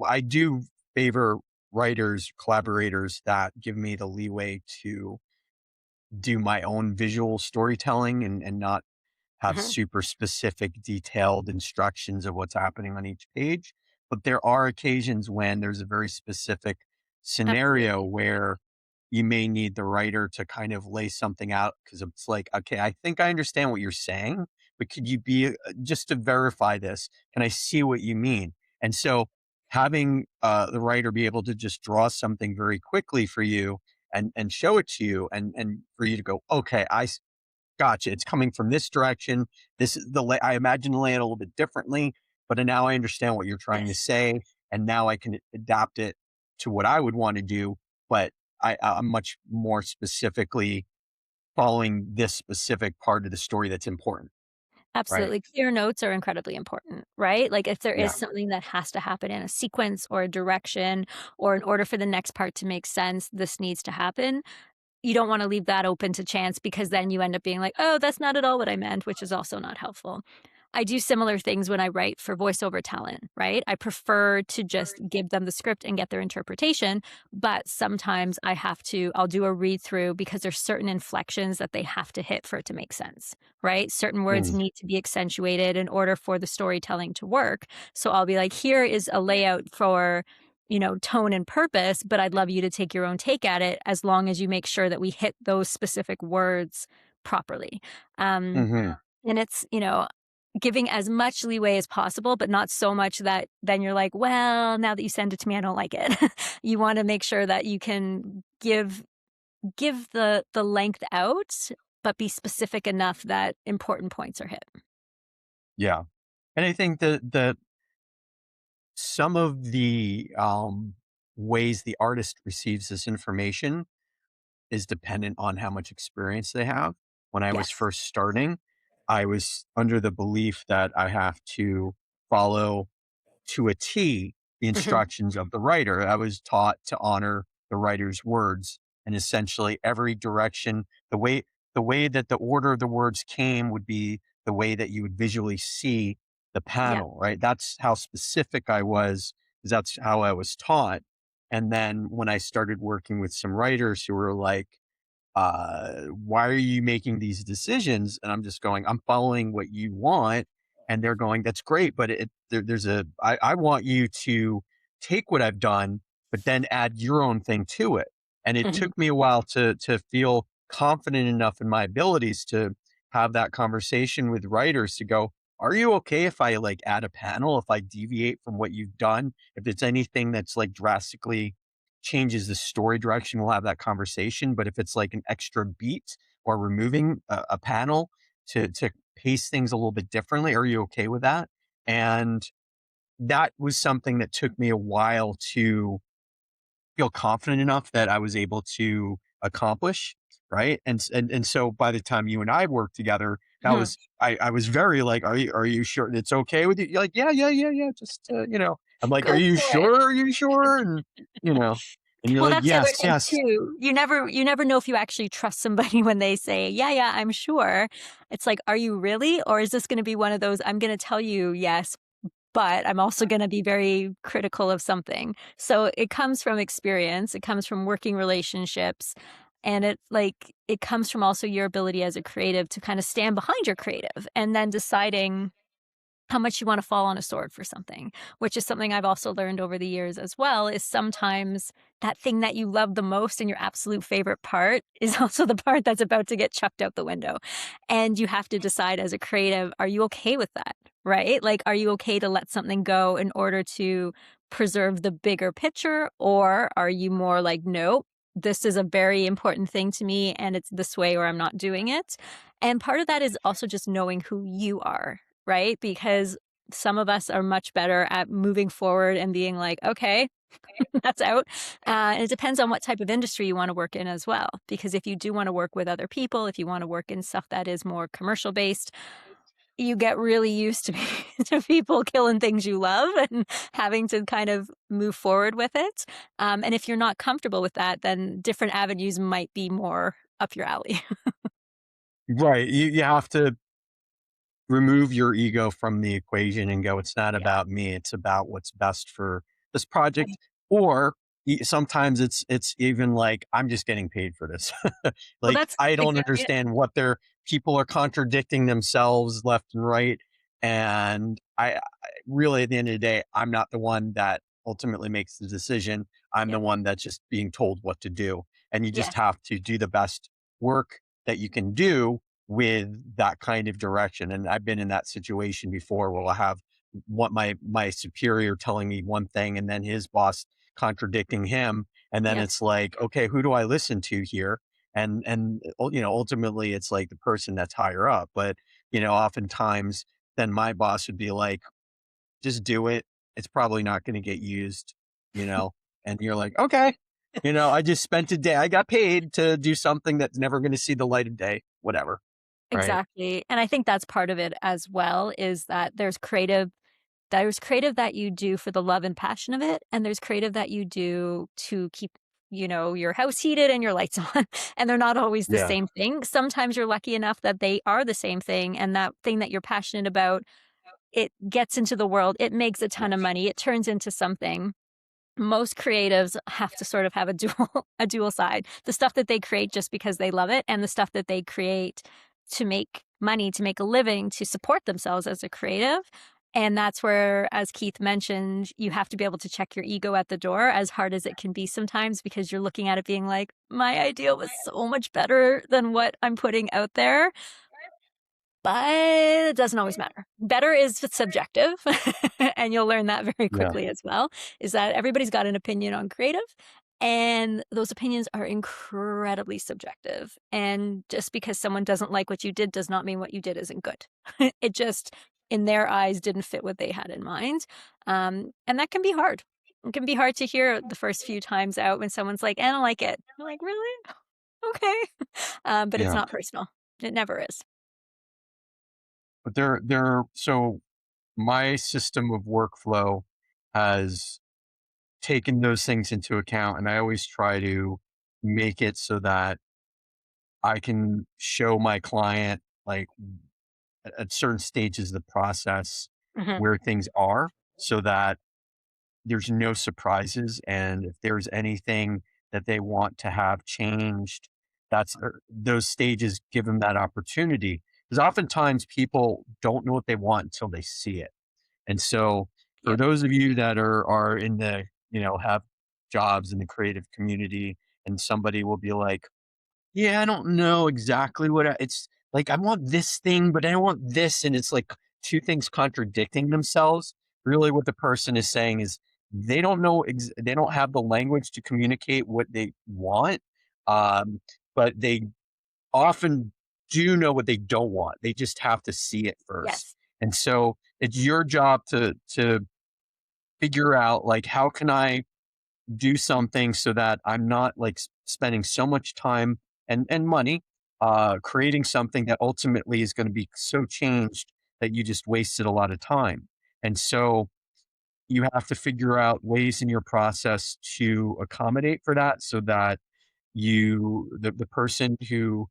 I do favor writers, collaborators that give me the leeway to do my own visual storytelling and not have Mhm. super specific, detailed instructions of what's happening on each page. But there are occasions when there's a very specific scenario Absolutely. where you may need the writer to kind of lay something out because it's like, okay, I think I understand what you're saying, but could you be just to verify this? Can I see what you mean? And so having the writer be able to just draw something very quickly for you and show it to you and for you to go, okay, gotcha. It's coming from this direction. This is I imagine the layout a little bit differently, but now I understand what you're trying to Yes. say, and now I can adapt it to what I would want to do. But I'm much more specifically following this specific part of the story that's important, right? Absolutely. Clear notes are incredibly important, right? Like, if there is Yeah. something that has to happen in a sequence or a direction, or in order for the next part to make sense, this needs to happen. You don't wanna leave that open to chance because then you end up being like, "Oh, that's not at all what I meant," which is also not helpful. I do similar things when I write for voiceover talent, right? I prefer to just give them the script and get their interpretation, but sometimes I'll do a read through because there's certain inflections that they have to hit for it to make sense, right? Certain words Mm, need to be accentuated in order for the storytelling to work. So I'll be like, "Here is a layout for, tone and purpose, but I'd love you to take your own take at it as long as you make sure that we hit those specific words properly." Um, hmm and it's, giving as much leeway as possible, but not so much that then you're like, "Well, now that you send it to me, I don't like it." You wanna make sure that you can give the length out, but be specific enough that important points are hit. Yeah. And I think that some of the ways the artist receives this information is dependent on how much experience they have. When I was Yes. first starting, I was under the belief that I have to follow to a T the Mhm. instructions of the writer. I was taught to honor the writer's words and essentially every direction, the way that the order of the words came would be the way that you would visually see the Yep. panel, right? That's how specific I was, because that's how I was taught. And then when I started working with some writers who were like, why are you making these decisions? And I'm just going, I'm following what you want. And they're going, that's great. But I want you to take what I've done, but then add your own thing to it. And it Mhm. took me a while to feel confident enough in my abilities to have that conversation with writers to go, are you okay if I like add a panel, if I deviate from what you've done, if it's anything that's like drastically changes the story direction, we'll have that conversation. But if it's like an extra beat or removing a panel to pace things a little bit differently, are you okay with that? And that was something that took me a while to feel confident enough that I was able to accomplish, right? And so by the time you and I worked together, that Mhm. was I was very like, are you sure it's okay with you? You're like, yeah, yeah, yeah, yeah. Just I'm like, are Go you for it. sure? Are you sure? And you know, and you're Well, like, that's the other yes, thing yes, too. You never know if you actually trust somebody when they say, "Yeah, yeah, I'm sure." It's like, "Are you really? Or is this gonna be one of those, I'm gonna tell you yes, but I'm also gonna be very critical of something." So, it comes from experience, it comes from working relationships, and it comes from also your ability as a creative to kinda stand behind your creative, and then deciding how much you wanna fall on a sword for something, which is something I've also learned over the years as well, is sometimes that thing that you love the most and your absolute favorite part is also the part that's about to get chucked out the window, and you have to decide as a creative, are you okay with that, right? Like, are you okay to let something go in order to preserve the bigger picture, or are you more like, "Nope, this is a very important thing to me, and it's this way or I'm not doing it," and part of that is also just knowing who you are, right? Because some of us are much better at moving forward and being like, "Okay, that's out." And it depends on what type of industry you wanna work in as well, because if you do wanna work with other people, if you wanna work in stuff that is more commercial based, you get really used to to people killing things you love and having to kind of move forward with it. And if you're not comfortable with that, then different avenues might be more up your alley. right. You have to remove your ego from the equation and go, it's not Yeah. about me. It's about what's best for this project, or sometimes it's even like I'm just getting paid for this. Well, Like that's I don't exactly it. understand what they're people are contradicting themselves left and right, and I really at the end of the day, I'm not the one that ultimately makes the decision. I'm the Yep. one that's just being told what to do, and you just Yes. have to do the best work that you can do with that kind of direction. And I've been in that situation before where I'll have what my superior telling me one thing and then his boss contradicting him, and then Yep. it's like, okay, who do I listen to here? And ultimately it's like the person that's higher up, but oftentimes then my boss would be like, just do it. It's probably not going to get used, you know? And you're like, okay, I just spent a day. I got paid to do something that's never going to see the light of day, whatever. Right. Exactly, and I think that's part of it as well, is that there's creative that you do for the love and passion of it, and there's creative that you do to keep, your house heated and your lights on, and they're not always the Yeah. same thing. Sometimes you're lucky enough that they are the same thing, and that thing that you're passionate about, it gets into the world, it makes a ton of money, it turns into something. Most creatives have to sort of have a dual a dual side. The stuff that they create just because they love it, and the stuff that they create to make money, to make a living, to support themselves as a creative. And that's where, as Keith mentioned, you have to be able to check your ego at the door, as hard as it can be sometimes, because you're looking at it being like, my idea was so much better than what I'm putting out there. But it doesn't always matter. Better is subjective, and you'll learn that very Yeah. quickly as well, is that everybody's got an opinion on creative, and those opinions are incredibly subjective, and just because someone doesn't like what you did does not mean what you did isn't good. It just, in their eyes, didn't fit what they had in mind, and that can be hard. It can be hard to hear the first few times out when someone's like, "I don't like it." You're like, "Really? Okay." But it's Yeah. not personal. It never is. But so my system of workflow has taken those things into account, and I always try to make it so that I can show my client, like, at certain stages of the process Mhm. where things are, so that there's no surprises, and if there's anything that they want to have changed, those stages give them that opportunity. Because oftentimes people don't know what they want until they see it. And so for Yep. those of you that are in the, have jobs in the creative community, and somebody will be like, yeah, I don't know exactly it's like, I want this thing, but I don't want this. And it's like two things contradicting themselves. Really, what the person is saying is they don't know, they don't have the language to communicate what they want. Um, but they often do know what they don't want. They just have to see it first. Yes. And so it's your job to figure out, like, how can I do something so that I'm not like spending so much time and money creating something that ultimately is going to be so changed that you just wasted a lot of time. And so you have to figure out ways in your process to accommodate for that, so that the person who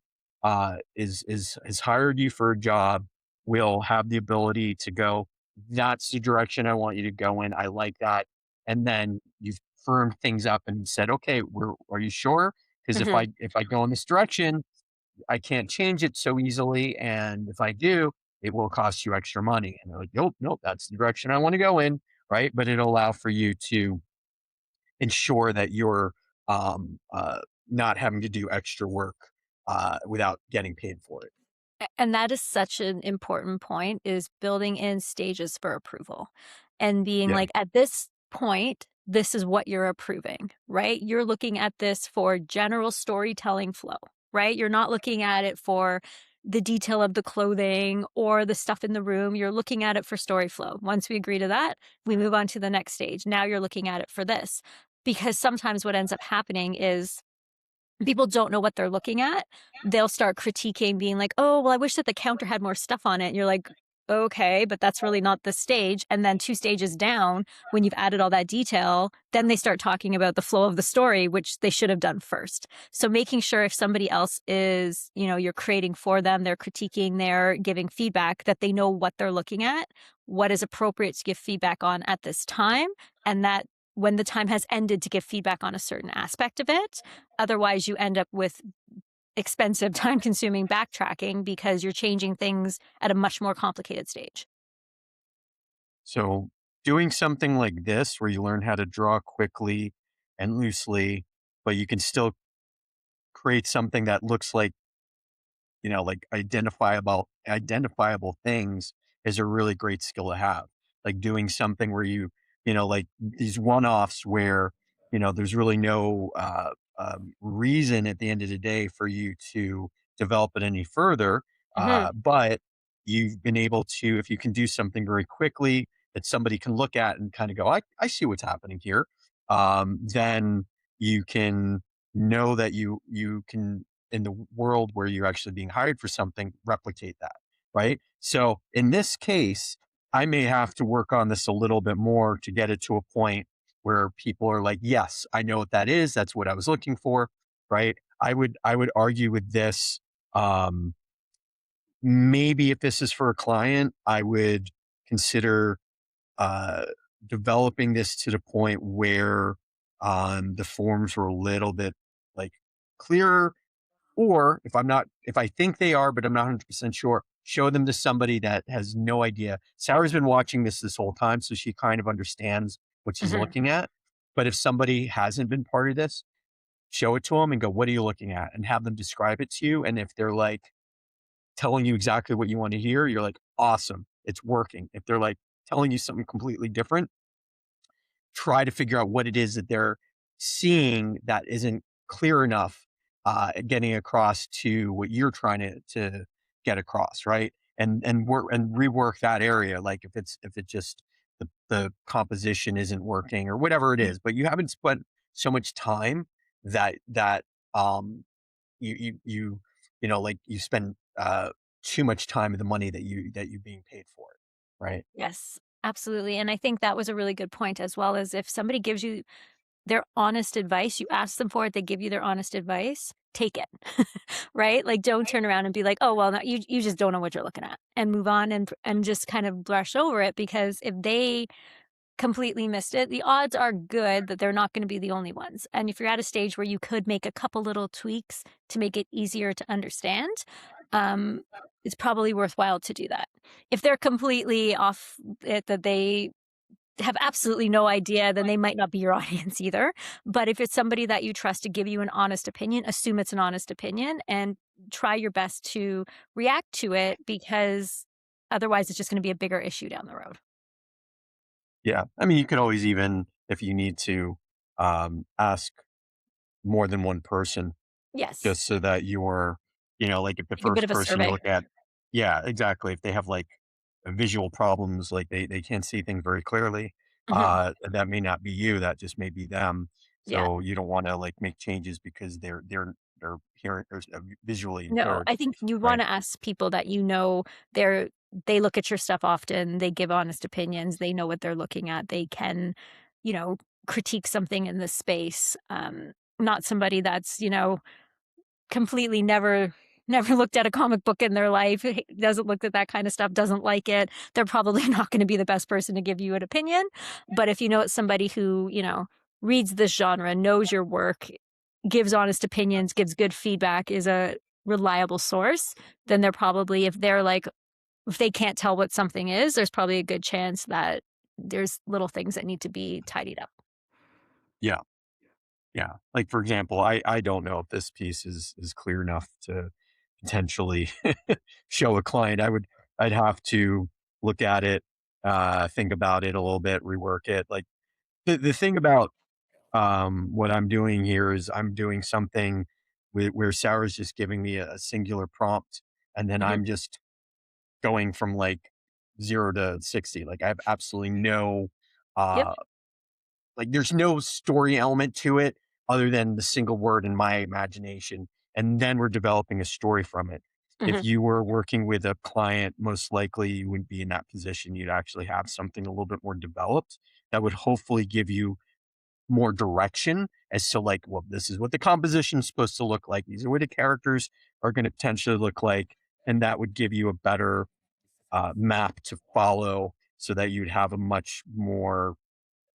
is has hired you for a job will have the ability to go, that's the direction I want you to go in. I like that. And then you've firmed things up and said, okay, are you sure? Because if Mhm. I go in this direction, I can't change it so easily. And if I do, it will cost you extra money. And they're like, nope, nope, that's the direction I want to go in. Right. But it'll allow for you to ensure that you're um, uh, not having to do extra work without getting paid for it. And that is such an important point, is building in stages for approval and being Yeah. like, at this point, this is what you're approving, right? You're looking at this for general storytelling flow, right? You're not looking at it for the detail of the clothing or the stuff in the room. You're looking at it for story flow. Once we agree to that, we move on to the next stage. Now you're looking at it for this. Because sometimes what ends up happening is people don't know what they're looking at. They'll start critiquing, being like, "Oh, well, I wish that the counter had more stuff on it." And you're like, "Okay, but that's really not the stage." And then 2 stages down, when you've added all that detail, then they start talking about the flow of the story, which they should have done first. So making sure, if somebody else is, you're creating for them, they're critiquing, they're giving feedback, that they know what they're looking at, what is appropriate to give feedback on at this time, and that when the time has ended to give feedback on a certain aspect of it. Otherwise, you end up with expensive, time consuming backtracking because you're changing things at a much more complicated stage. So doing something like this where you learn how to draw quickly and loosely, but you can still create something that looks like, like identifiable things is a really great skill to have. Like doing something where like these one-offs where, there's really no reason at the end of the day for you to develop it any further. Mhm, But you've been able to, if you can do something very quickly that somebody can look at and kind of go, I see what's happening here. Then you can know that you can in the world where you're actually being hired for something, replicate that, right? So in this case, I may have to work on this a little bit more to get it to a point where people are like, yes, I know what that is. That's what I was looking for, right? I would argue with this. Um, Maybe if this is for a client, I would consider uh, developing this to the point where the forms were a little bit like clearer, or if I think they are, but I'm not 100% sure, show them to somebody that has no idea. Sarah's been watching this whole time, so she kind of understands what she's mhm. looking at. But if somebody hasn't been part of this, show it to them and go, what are you looking at? And have them describe it to you. And if they're like telling you exactly what you want to hear, you're like, awesome, it's working. If they're like telling you something completely different, try to figure out what it is that they're seeing that isn't clear enough, getting across to what you're trying to get across, right? And work and rework that area. Like if it just the composition isn't working or whatever it is, but you haven't spent so much time that um you like you spend too much time of the money that you being paid for it, right? Yes, absolutely, and I think that was a really good point as well, as if somebody gives you their honest advice, you ask them for it, they give you their honest advice, take it, right? Like, don't turn around and be like, "Oh, well, no, you just don't know what you're looking at," and move on and just kind of brush over it because if they completely missed it, the odds are good that they're not gonna be the only ones, and if you're at a stage where you could make a couple little tweaks to make it easier to understand, um, it's probably worthwhile to do that. If they're completely off it, that they have absolutely no idea, then they might not be your audience either. But if it's somebody that you trust to give you an honest opinion, assume it's an honest opinion and try your best to react to it because otherwise it's just going to be a bigger issue down the road. Yeah. I mean, you could always even, if you need to, ask more than one person Yes. just so that you're, like if the Like a bit first of a person you survey. look at, yeah, exactly. If they have like visual problems, like they can't see things very clearly, Mhm. that may not be you. That just may be them. Yeah. So you don't want to like make changes because they're hearing or visually No, impaired, I think you right? wanna ask people that you know they're they look at your stuff often, they give honest opinions, they know what they're looking at, they can, you know, critique something in this space, not somebody that's, completely never looked at a comic book in their life, doesn't look at that kind of stuff, doesn't like it. They're probably not gonna be the best person to give you an opinion, but if you know it's somebody who, reads this genre, knows your work, gives honest opinions, gives good feedback, is a reliable source, then they're probably if they can't tell what something is, there's probably a good chance that there's little things that need to be tidied up. Yeah. Yeah. Like for example, I don't know if this piece is clear enough to potentially show a client. I'd have to look at it, think about it a little bit, rework it. Like the thing about what I'm doing here is I'm doing something where Sarah's just giving me a singular prompt, and then Mhm. I'm just going from like 0 to 60. Like I have absolutely no Yep. uh like, there's no story element to it other than the single word in my imagination, and then we're developing a story from it. If Mhm. you were working with a client, most likely you wouldn't be in that position. You'd actually have something a little bit more developed that would hopefully give you more direction as to like, well, this is what the composition is supposed to look like. These are what the characters are going to potentially look like, and that would give you a better map to follow, so that you'd have a much more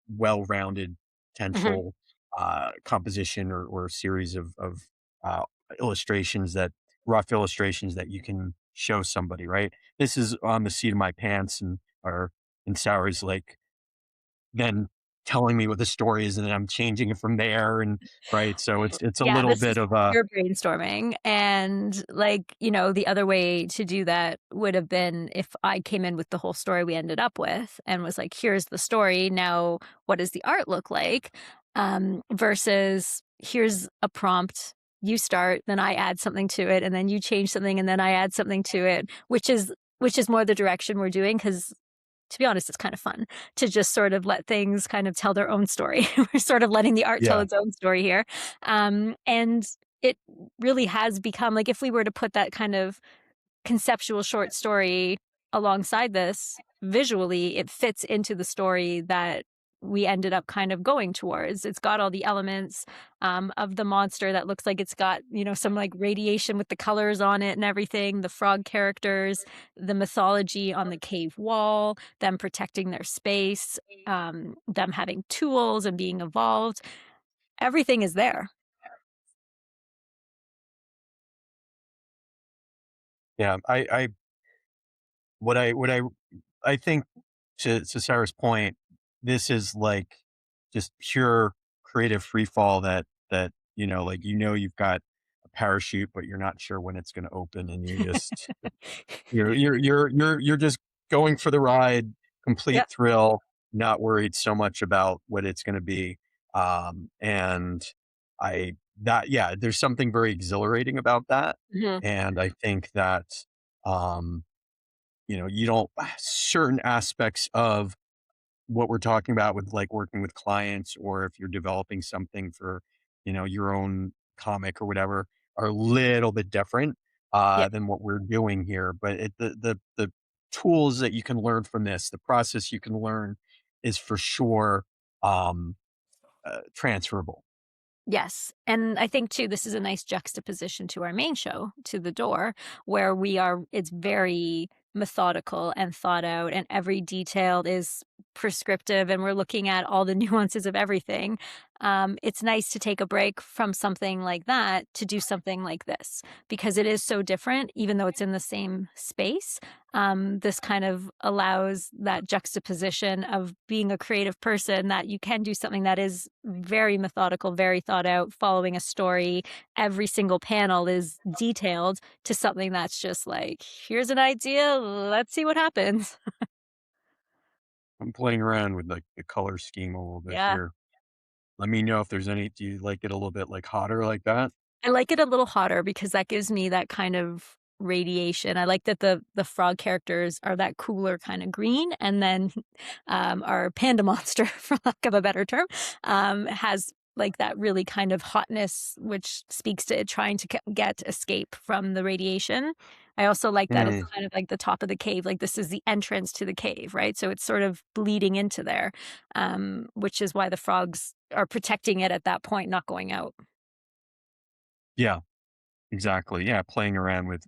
well-rounded Mhm. potential composition or series of uh, illustrations that rough illustrations that you can show somebody, right? This is on the seat of my pants, and Sarah's like then telling me what the story is, and then I'm changing it from there, and right. So it's a Yeah, little this bit is of a pure brainstorming, and, like, the other way to do that would have been if I came in with the whole story we ended up with and was like, "Here's the story, now what does the art look like?" Versus, "Here's a prompt, you start, then I add something to it, and then you change something, and then I add something to it," which is more the direction we're doing. Because to be honest, it's kind of fun to just sort of let things kind of tell their own story. We're sort of letting the art tell yeah, its own story here. And it really has become like if we were to put that kind of conceptual short story alongside this, visually, it fits into the story that we ended up kind of going towards. It's got all the elements of the monster that looks like it's got, some like radiation with the colors on it and everything, the frog characters, the mythology on the cave wall, them protecting their space, them having tools and being evolved. Everything is there. yeah. I think to Sarah's point, this is like just pure creative free fall that like you've got a parachute, but you're not sure when it's going to open, and you're just going for the ride, complete Yep. thrill, not worried so much about what it's gonna be. And I that yeah, there's something very exhilarating about that, Mhm. and I think that, um, you don't certain aspects of what we're talking about with, like, working with clients or if you're developing something for, your own comic or whatever, are a little bit different, Yeah. than what we're doing here, but the tools that you can learn from this, the process you can learn is for sure, um, transferable. Yes, and I think too this is a nice juxtaposition to our main show, to The Door, where it's very methodical and thought out and every detail is prescriptive and we're looking at all the nuances of everything. It's nice to take a break from something like that to do something like this because it is so different, even though it's in the same space. This kind of allows that juxtaposition of being a creative person that you can do something that is very methodical, very thought out, following a story. Every single panel is detailed to something that's just like, here's an idea, let's see what happens. I'm playing around with, like, the color scheme a little bit Yeah. here. Let me know if there's any do you like it a little bit, like, hotter like that? I like it a little hotter because that gives me that kind of radiation. I like that the frog characters are that cooler kind of green, and then our panda monster, for lack of a better term, has like that really kind of hotness, which speaks to it trying to get escape from the radiation. I also like that it's Mm, kind of like the top of the cave, like this is the entrance to the cave, right? So it's sort of bleeding into there, which is why the frogs are protecting it at that point, not going out. yeah. Exactly, yeah, playing around with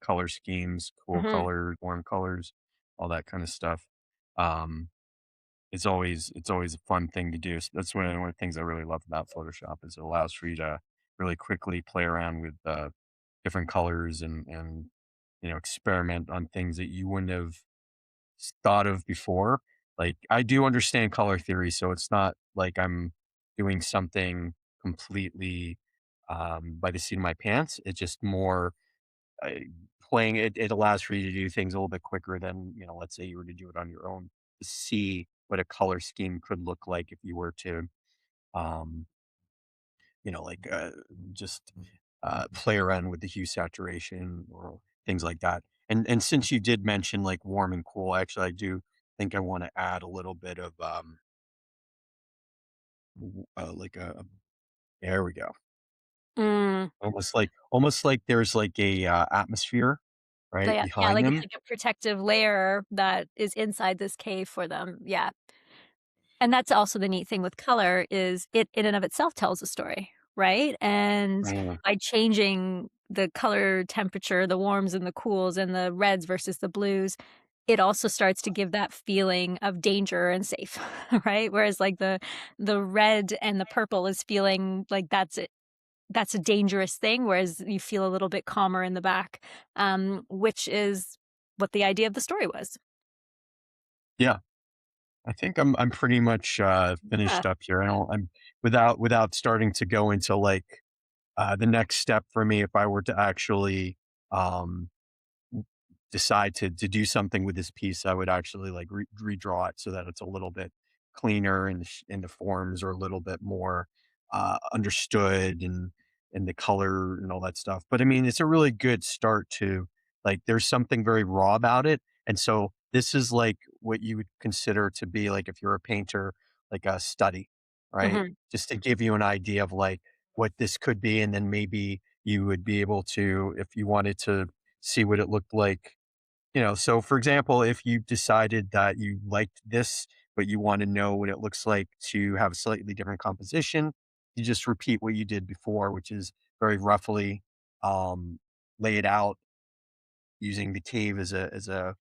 color schemes, cool Mhm. colors, warm colors, all that kinda stuff. Um, it's always a fun thing to do. That's one of the things I really love about Photoshop is it allows for you to really quickly play around with, different colors and, experiment on things that you wouldn't have thought of before. Like, I do understand color theory, so it's not like I'm doing something completely, by the seat of my pants. It's just more, uh, playing it allows for you to do things a little bit quicker than, let's say you were to do it on your own, to see what a color scheme could look like if you were to, um, like, just, play around with the hue saturation or things like that. And since you did mention, like, warm and cool, actually, I do think I wanna add a little bit of, like there we go. Mm. Almost like there's, like, a, atmosphere, right, Yeah, behind like it's them. like a protective layer that is inside this cave for them, yeah. And that's also the neat thing with color is it in and of itself tells a story, right? And Mm, by changing the color temperature, the warms and the cools and the reds versus the blues, it also starts to give that feeling of danger and safe, right? Whereas, like, the red and the purple is feeling like that's a dangerous thing, whereas you feel a little bit calmer in the back, which is what the idea of the story was. Yeah. I think I'm pretty much, Yeah. finished up here. I'm without starting to go into, like, the next step for me if I were to actually, um decide to do something with this piece, I would actually like redraw it so that it's a little bit cleaner and the forms are a little bit more understood and the color and all that stuff. But I mean, it's a really good start to like. There's something very raw about it, and so this is like what you would consider to be like if you're a painter, like a study, right? Mhm, Just to give you an idea of like what this could be, and then maybe you would be able to, if you wanted to see what it looked like, so for example, if you decided that you liked this, but you want to know what it looks like to have a slightly different composition, you just repeat what you did before, which is very roughly um, lay it out using the cave as a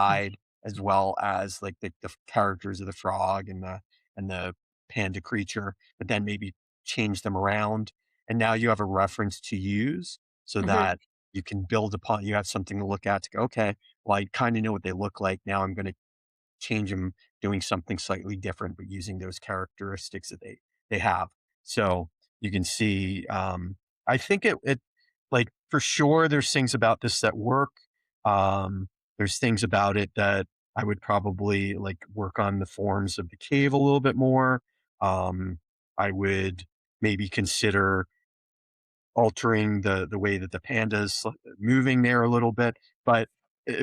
mm, guide, as well as like the characters of the frog and the panda creature, but then maybe change them around. And now you have a reference to use so mhm, that you can build upon, you have something to look at to go, okay, well, I kind of know what they look like. Now I'm going to change them, doing something slightly different, but using those characteristics that they have. So you can see, I think it like for sure there's things about this that work. There's things about it that I would probably like work on the forms of the cave a little bit more. I would maybe consider altering the way that the panda's moving there a little bit, but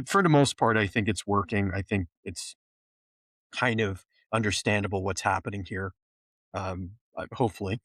for the most part, I think it's working. I think it's kind of understandable what's happening here, hopefully.